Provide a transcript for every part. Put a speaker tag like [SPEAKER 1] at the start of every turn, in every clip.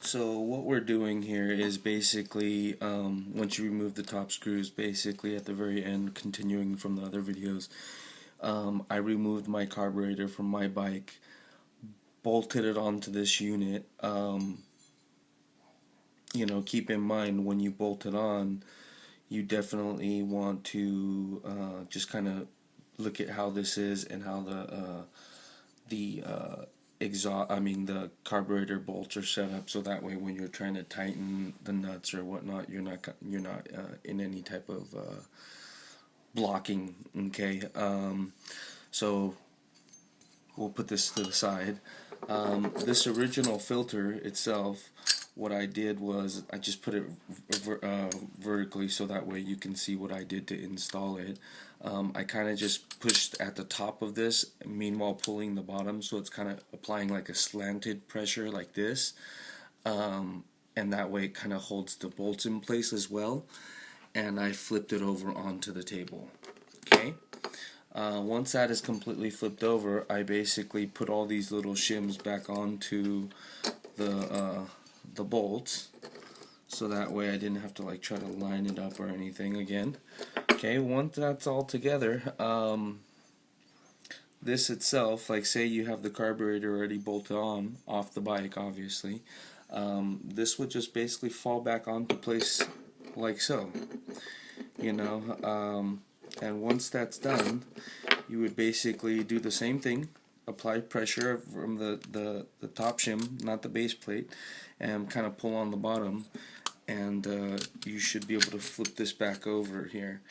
[SPEAKER 1] So what we're doing here is basically, once you remove the top screws, basically at the very end, continuing from the other videos, I removed my carburetor from my bike, bolted it onto this unit. Keep in mind when you bolt it on, you definitely want to just kind of look at how this is and how the the carburetor bolts are set up, so that way when you're trying to tighten the nuts or whatnot, you're not in any type of blocking. Okay, so we'll put this to the side. This original filter itself, what I did was I just put it vertically so that way you can see what I did to install it. I kind of just pushed at the top of this, meanwhile pulling the bottom, so it's kind of applying like a slanted pressure like this, and that way it kind of holds the bolts in place as well. And I flipped it over onto the table. Okay. Once that is completely flipped over, I basically put all these little shims back onto the bolts, so that way I didn't have to like try to line it up or anything again. Okay, once that's all together, this itself, like say you have the carburetor already bolted on off the bike, obviously, this would just basically fall back onto place like so, and once that's done, you would basically do the same thing, apply pressure from the top shim, not the base plate, and kind of pull on the bottom, and you should be able to flip this back over here.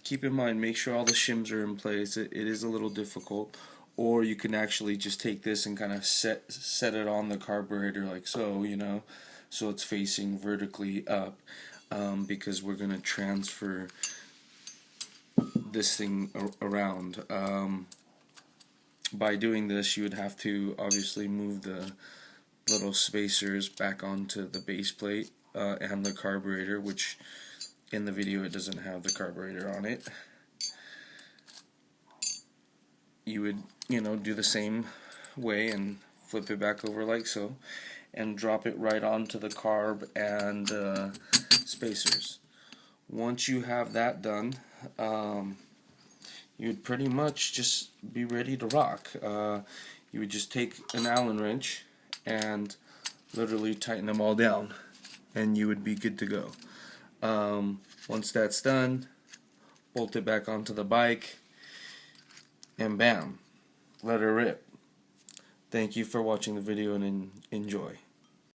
[SPEAKER 1] Keep in mind, make sure all the shims are in place. It is a little difficult, or you can actually just take this and kind of set it on the carburetor like so, so it's facing vertically up, because we're going to transfer this thing around. By doing this, you would have to obviously move the little spacers back onto the base plate and the carburetor, which in the video it doesn't have the carburetor on it. You would do the same way and flip it back over like so, and drop it right onto the carb and spacers. Once you have that done, you would pretty much just be ready to rock. You would just take an Allen wrench and literally tighten them all down, and you would be good to go. Once that's done, bolt it back onto the bike, and bam, let her rip. Thank you for watching the video, and enjoy.